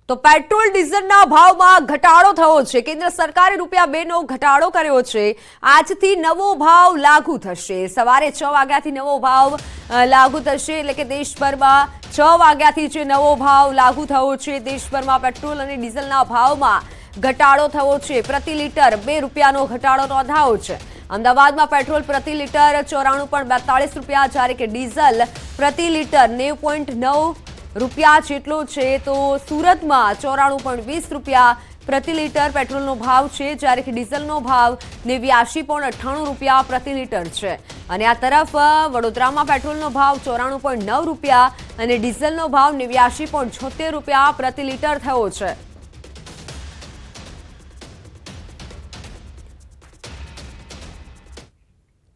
તો પેટ્રોલ ડીઝલના ભાવમાં ઘટાડો થયો છે। કેન્દ્ર સરકારે ₹2નો ઘટાડો કર્યો છે। આજથી નવો ભાવ લાગુ થશે। સવારે 6 વાગ્યાથી નવો ભાવ લાગુ થશે, એટલે કે દેશભરમાં 6 વાગ્યાથી જે નવો ભાવ લાગુ થયો છે। દેશભરમાં પેટ્રોલ અને ડીઝલના ભાવમાં ઘટાડો થયો છે। પ્રતિ લીટર ₹2નો ઘટાડો નોંધાયો છે। અમદાવાદમાં પેટ્રોલ પ્રતિ લીટર 94.42 જ્યારે કે ડીઝલ પ્રતિ લીટર 90.9 રૂપિયા જેટલો છે। તો સુરતમાં 94.20 પ્રતિ લીટર પેટ્રોલનો ભાવ છે, જ્યારે કે ડીઝલનો ભાવ 89.98 રૂપિયા પ્રતિ લીટર છે। અને આ તરફ વડોદરામાં પેટ્રોલનો ભાવ 94.9 રૂપિયા અને ડીઝલનો ભાવ 89.76 રૂપિયા પ્રતિ લીટર થયો છે।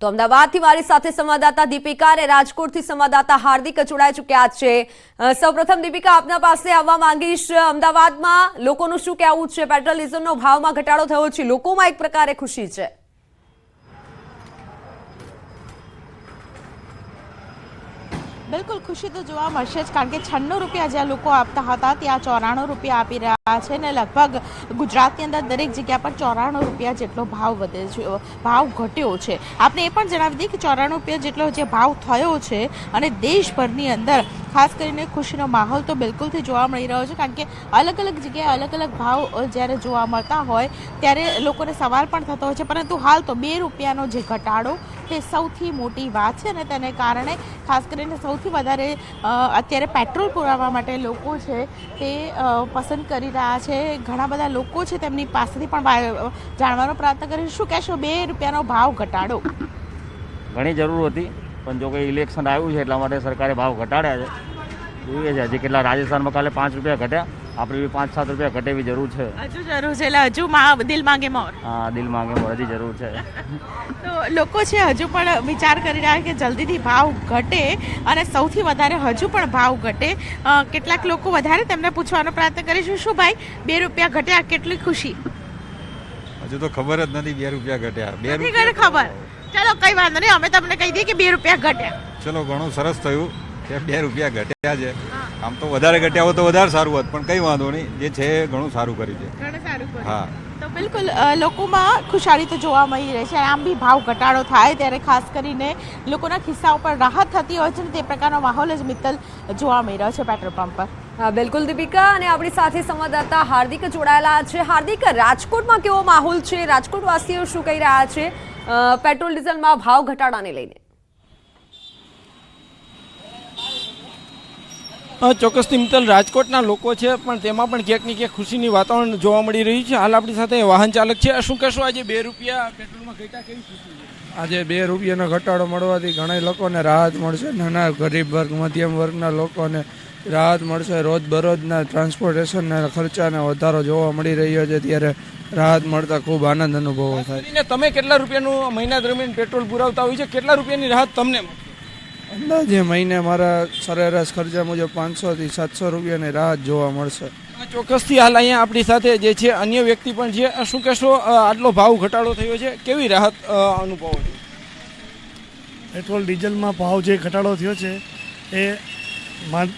તો અમદાવાદથી મારી સાથે સંવાદદાતા દીપિકા અને રાજકોટથી સંવાદદાતા હાર્દિક જોડાઈ ચૂક્યા છે। સૌપ્રથમ દીપિકા, આપના પાસે આવવા માંગીશ। અમદાવાદમાં લોકોનું શું કહેવું છે? પેટ્રોલ ડીઝલનો ભાવમાં ઘટાડો થયો છે, લોકોમાં એક પ્રકારે ખુશી છે। બિલકુલ ખુશી તો જોવા મળશે જ, કારણ કે 96 રૂપિયા જ્યાં લોકો આપતા હતા ત્યાં 94 રૂપિયા આપી રહ્યા છે ને લગભગ ગુજરાતની અંદર દરેક જગ્યા પર 94 રૂપિયા જેટલો ભાવ વધે છે, ભાવ ઘટ્યો છે। આપણે એ પણ જણાવી દઈએ કે 94 રૂપિયા જેટલો જે ભાવ થયો છે અને દેશભરની અંદર ખાસ કરીને ખુશીનો માહોલ તો બિલકુલથી જોવા મળી રહ્યો છે, કારણ કે અલગ અલગ જગ્યાએ અલગ અલગ ભાવ જ્યારે જોવા મળતા હોય ત્યારે લોકોને સવાલ પણ થતો હોય છે, પરંતુ હાલ તો ₹2નો જે ઘટાડો તે સૌથી મોટી વાત છે અને તેને કારણે ખાસ કરીને સૌથી વધારે અત્યારે પેટ્રોલ પુરાવવા માટે લોકો છે તે પસંદ કરી રહ્યા છે। ઘણા બધા લોકો છે તેમની પાસેથી પણ જાણવાનો પ્રયત્ન કરીશું। શું કહેશો, ₹2નો ભાવ ઘટાડો? ઘણી જરૂર હતી, પણ જો કે ઇલેક્શન આવ્યું છે એટલા માટે સરકારે ભાવ ઘટાડ્યા છે। જોઈએ છે હજી કેટલા, રાજસ્થાનમાં કાલે 5 રૂપિયા ઘટ્યા, આપણે બી 5-7 રૂપિયા ઘટેવી જરૂર છે। હજુ જરૂર છે, એટલે હજુ દિલ માંગે મોર। હા, દિલ માંગે મોર હજી જરૂર છે। તો લોકો છે હજુ પણ વિચાર કરી રહ્યા કે જલ્દીથી ભાવ ઘટે અને સૌથી વધારે હજુ પણ ભાવ ઘટે। કેટલાક લોકો વધારે તેમને પૂછવાનો પ્રયત્ન કરીશું। શું ભાઈ, ₹2 ઘટ્યા, કેટલી ખુશી? હજુ તો ખબર જ નથી ₹2 ઘટ્યા। નથી ખબર? ચલો કઈ વાંધો નહીં, અમે તમને કહી દઈએ કે ₹2 ઘટ્યા। ચલો, ઘણું સરસ થયું કે ₹2 ઘટ્યા છે। આમ તો વધારે ઘટ્યા હોત તો વધારે સારું હોત, પણ કઈ વાંધો નહીં, જે છે ઘણું સારું કર્યું છે। ઘણું સારું કર્યું। હા, તો બિલકુલ લોકોમાં ખુશાલી તો જોવા મળી રહી છે। આમ બી ભાવ ઘટાડો થાય ત્યારે ખાસ કરીને લોકોના ખિસ્સા ઉપર રાહત થતી હોય છે ને તે પ્રકારનો માહોલ જ મિત્તલ જોવા મળી રહ્યો છે પેટ્રોલ પંપ પર। હા, બિલકુલ દીપિકા, અને આપણી સાથે સંવાદદાતા હાર્દિક જોડાયેલા છે। હાર્દિક, રાજકોટમાં કેવો માહોલ છે? રાજકોટવાસીઓ શું કહી રહ્યા છે પેટ્રોલ ડીઝલમાં ભાવ ઘટાડાને લઈને? ચોક્કસથી મિત્તલ, રાજકોટના લોકો છે પણ તેમાં પણ ક્યાંક ને ક્યાંક ખુશીની વાતાવરણ જોવા મળી રહ્યું છે। હાલ આપણી સાથે વાહન ચાલક છે। શું કહેશો, આજે ₹2 પેટ્રોલમાં ઘટ્યા, કેવી ખુશી છે? આજે ₹2નો ઘટાડો મળવાથી ઘણા લોકોને રાહત મળશે। નાના ગરીબ વર્ગ, મધ્યમ વર્ગના લોકોને રાહત મળશે। રોજબરોજના ટ્રાન્સપોર્ટેશનના ખર્ચાને વધારો જોવા મળી રહ્યો છે, ત્યારે રાહત મળતા ખૂબ આનંદ અનુભવ થાય। તમે કેટલા રૂપિયાનું મહિના દરમિયાન પેટ્રોલ પુરાવતા હોય છે? કેટલા રૂપિયાની રાહત તમને મળશે? અંદાજે મહિને મારા સરેરાશ ખર્ચા મુજબ 500 થી 700 રૂપિયાની રાહત જોવા મળશે। ચોક્કસથી હાલ અહીંયા આપણી સાથે જે છે અન્ય વ્યક્તિ પણ છે। શું કહેશો, આટલો ભાવ ઘટાડો થયો છે, કેવી રાહત અનુભવો છો? પેટ્રોલ ડીઝલમાં ભાવ જે ઘટાડો થયો છે એ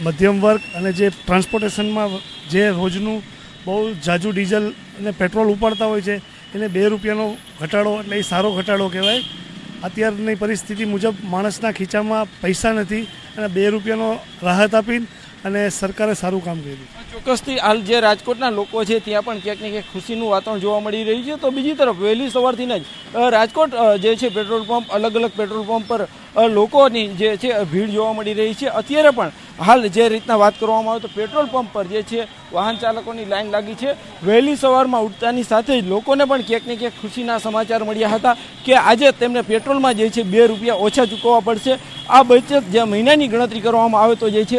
મધ્યમ વર્ગ અને જે ટ્રાન્સપોર્ટેશનમાં જે રોજનું બહુ ઝાઝું ડીઝલ અને પેટ્રોલ ઉપાડતા હોય છે એને ₹2નો ઘટાડો એટલે એ સારો ઘટાડો કહેવાય। અત્યારની પરિસ્થિતિ મુજબ માણસના ખીચામાં પૈસા નથી અને ₹2નો રાહત આપી અને સરકારે સારું કામ કર્યું। ચોક્કસથી હાલ જે રાજકોટના લોકો છે ત્યાં પણ ક્યાંક ને ક્યાંક ખુશીનું વાતાવરણ જોવા મળી રહ્યું છે। તો બીજી તરફ વહેલી સવારથી જ રાજકોટ જે છે પેટ્રોલ પંપ, અલગ અલગ પેટ્રોલ પંપ પર લોકોની જે છે ભીડ જોવા મળી રહી છે। અત્યારે પણ હાલ જે રીતના વાત કરવામાં આવે તો પેટ્રોલ પંપ પર જે છે વાહન ચાલકોની લાઈન લાગી છે। વહેલી સવારમાં ઉઠતાની સાથે જ લોકોને પણ ક્યાંક ને ક્યાંક ખુશીના સમાચાર મળ્યા હતા કે આજે તેમને પેટ્રોલમાં જે છે ₹2 ઓછા ચૂકવવા પડશે। આ બચત જે મહિનાની ગણતરી કરવામાં આવે તો જે છે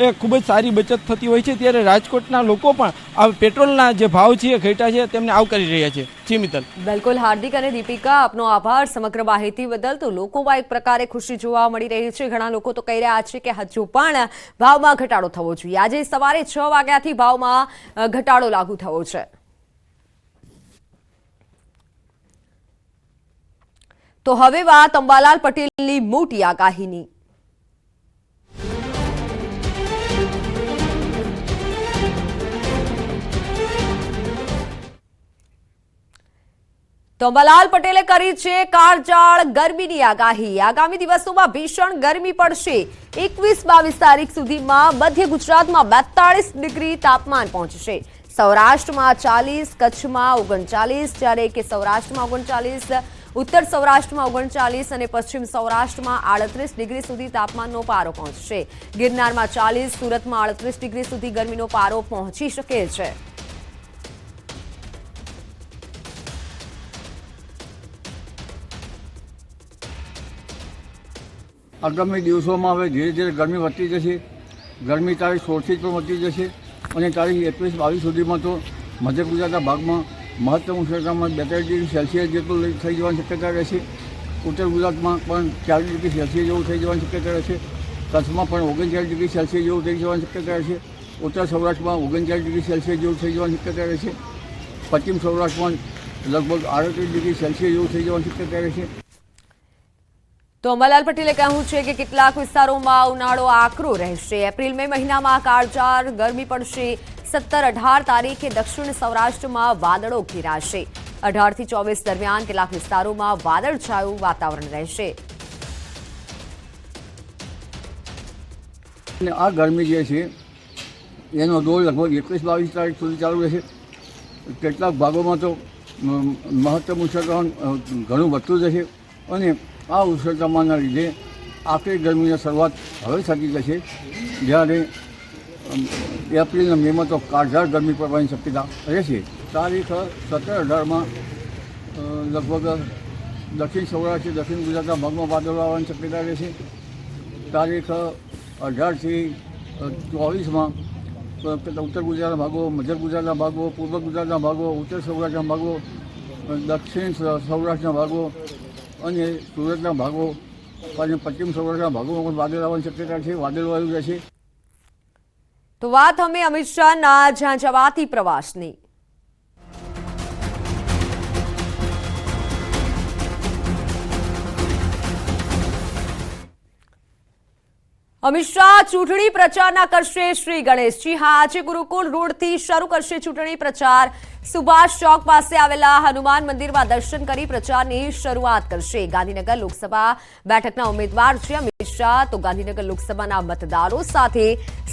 એ ખૂબ જ સારી બચત થતી હોય છે, ત્યારે રાજકોટના લોકો પણ આ પેટ્રોલના જે ભાવ છે ઘટ્યા છે તેમને આવકારી રહ્યા છે। જી મિત્તલ। બિલકુલ હાર્દિક અને દીપિકા, આપનો આભાર સમગ્ર માહિતી બદલ। તો લોકોમાં એક પ્રકારે ખુશી જોવા મળી રહી છે। ઘણા લોકો તો કહી રહ્યા છે કે હજુ પણ ભાવમાં ઘટાડો થવો જોઈએ। આજે સવારે 6 વાગ્યાથી ભાવમાં ઘટાડો લાગુ થયો છે। તો હવે વાત અંબાલાલ પટેલની મોટી આગાહીની। તો અંબાલાલ પટેલે કરી છે કાળઝાળ ગરમીની આગાહી. આગામી દિવસોમાં ભીષણ ગરમી પડશે. 21-22 તારીખ સુધીમાં મધ્ય ગુજરાતમાં 42 ડિગ્રી તાપમાન પહોંચશે. સૌરાષ્ટ્રમાં 40, કચ્છમાં 39, જ્યારે કે સૌરાષ્ટ્રમાં 39, ઉત્તર સૌરાષ્ટ્રમાં 39 અને પશ્ચિમ સૌરાષ્ટ્રમાં 38 ડિગ્રી સુધી તાપમાનનો પારો પહોંચશે. ગિરનારમાં 40, સુરતમાં 38 ડિગ્રી સુધી ગરમીનો પારો પહોંચી શકે છે. આગામી દિવસોમાં હવે ધીરે ધીરે ગરમી વધતી જશે. ગરમી તારીખ 16થી પણ વધતી જશે અને તારીખ 21-22 સુધીમાં તો મધ્ય ગુજરાતના ભાગમાં મહત્તમ ઉષ્ણતામાં 42 ડિગ્રી સેલ્સિયસ જેટલું થઈ જવાની શક્યતા રહેશે. ઉત્તર ગુજરાતમાં પણ 40 ડિગ્રી સેલ્સિયસ જેવું થઈ જવાની શક્યતા રહેશે. કચ્છમાં પણ 39 ડિગ્રી સેલ્સિયસ જેવું થઈ જવાની શક્યતા રહેશે. ઉત્તર સૌરાષ્ટ્રમાં 39 ડિગ્રી સેલ્સિયસ જેવું થઈ જવાની શક્યતા રહેશે. પશ્ચિમ સૌરાષ્ટ્રમાં લગભગ 38 ડિગ્રી સેલ્સિયસ જેવું થઈ જવાની શક્યતા રહેશે. તો અંબાલાલ પટેલે કહ્યું છે કે કેટલાક વિસ્તારોમાં ઉનાળો આકરો રહેશે. એપ્રિલ-મે મહિનામાં કાળઝાળ ગરમી પડશે. 17-18 તારીખે દક્ષિણ સૌરાષ્ટ્રમાં વાદળો ઘેરાશે. 18 થી 24 દરમિયાન કેટલાક વિસ્તારોમાં વાદળછાયું વાતાવરણ રહેશે. અને આ ગરમી જે છે એનો દોર લગભગ 21-22 તારીખ સુધી ચાલુ રહેશે. કેટલાક ભાગોમાં તો મહત્તમ ઉષ્ણતામાન ઘણું વધતું જશે અને આ ઉષ્ણતામાનના લીધે આખરી ગરમીની શરૂઆત હવે થતી જશે. જ્યારે એપ્રિલ અને મેમાં તો કાળઝાળ ગરમી પડવાની શક્યતા રહેશે. તારીખ 17-18માં લગભગ દક્ષિણ સૌરાષ્ટ્ર દક્ષિણ ગુજરાતના ભાગમાં વાદળો આવવાની શક્યતા રહેશે. તારીખ 18થી 24માં ઉત્તર ગુજરાતના ભાગો, મધ્ય ગુજરાતના ભાગો, પૂર્વ ગુજરાતના ભાગો, ઉત્તર સૌરાષ્ટ્રના ભાગો, દક્ષિણ સૌરાષ્ટ્રના ભાગો અને સુરતના ભાગો અને પશ્ચિમ સૌરાષ્ટ્રના ભાગોમાં પણ વાદળ આવવાની શક્યતા છે. વાદળો આવ્યું રહેશે. તો વાત અમે અમિત શાહના ઝાંઝાવાતી પ્રવાસની. અમિત શાહ ચૂંટણી પ્રચારના કરશે શ્રી ગણેશજી. હા, આજે ગુરુકુળ રોડથી શરૂ કરશે ચૂંટણી પ્રચાર. સુભાષ ચોક પાસે આવેલા હનુમાન મંદિરમાં દર્શન કરી પ્રચારની શરૂઆત કરશે. ગાંધીનગર લોકસભા બેઠકના ઉમેદવાર છે અમિત શાહ, તો ગાંધીનગર લોકસભાના મતદારો સાથે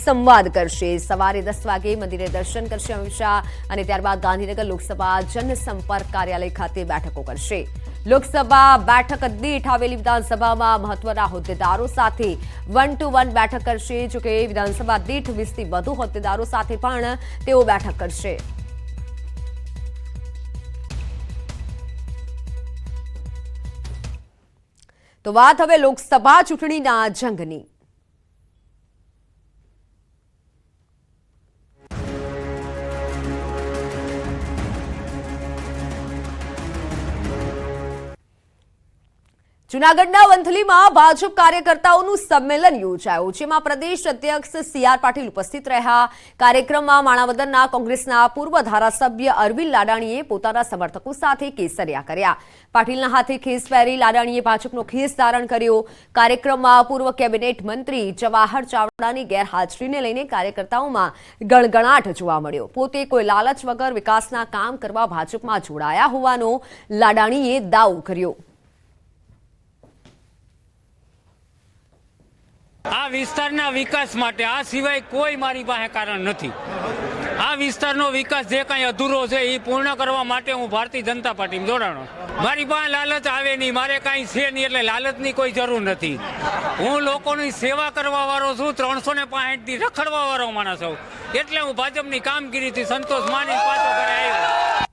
સંવાદ કરશે. સવારે 10 વાગે મંદિરે દર્શન કરશે અમિત શાહ અને ત્યારબાદ ગાંધીનગર લોકસભા જનસંપર્ક કાર્યાલય ખાતે બેઠકો કરશે. લોકસભા બેઠક દીઠ આવેલી વિધાનસભામાં મહત્વના હોદ્દેદારો સાથે 1-to-1 બેઠક કરશે. જોકે વિધાનસભા દીઠ 20થી વધુ હોદ્દેદારો સાથે પણ તેઓ બેઠક કરશે. તો વાત હવે લોકસભા ચૂંટણીના જંગની. જૂનાગઢના વંથલીમાં ભાજપ કાર્યકર્તાઓનું સંમેલન યોજાયું, જેમાં પ્રદેશ અધ્યક્ષ CR પાટીલ ઉપસ્થિત રહ્યા. કાર્યક્રમમાં માણાવદરના કોંગ્રેસના પૂર્વ ધારાસભ્ય અરવિંદ લાડાણીએ પોતાના સમર્થકો સાથે કેસરિયા કર્યા. પાટીલના હાથે ખેસ પહેરી લાડાણીએ ભાજપનો ખેસ ધારણ કર્યો. કાર્યક્રમમાં પૂર્વ કેબિનેટ મંત્રી જવાહર ચાવડાની ગેરહાજરીને લઈને કાર્યકર્તાઓમાં ગણગણાટ જોવા મળ્યો. પોતે કોઈ લાલચ વગર વિકાસના કામ કરવા ભાજપમાં જોડાયા હોવાનો લાડાણીએ દાવો કર્યો. આ વિસ્તારના વિકાસ માટે આ સિવાય કોઈ મારી પાસે કારણ નથી. આ વિસ્તારનો વિકાસ જે કાંઈ અધૂરો છે એ પૂર્ણ કરવા માટે હું ભારતીય જનતા પાર્ટીમાં જોડાણો. મારી પાસે લાલચ આવે નહીં, મારે કાંઈ છે નહીં, એટલે લાલચની કોઈ જરૂર નથી. હું લોકોની સેવા કરવા વાળો છું. 365 દી રખડવા વાળો માણસ છું. એટલે હું ભાજપની કામગીરીથી સંતોષ માની પાછો ઘરે આવ્યો.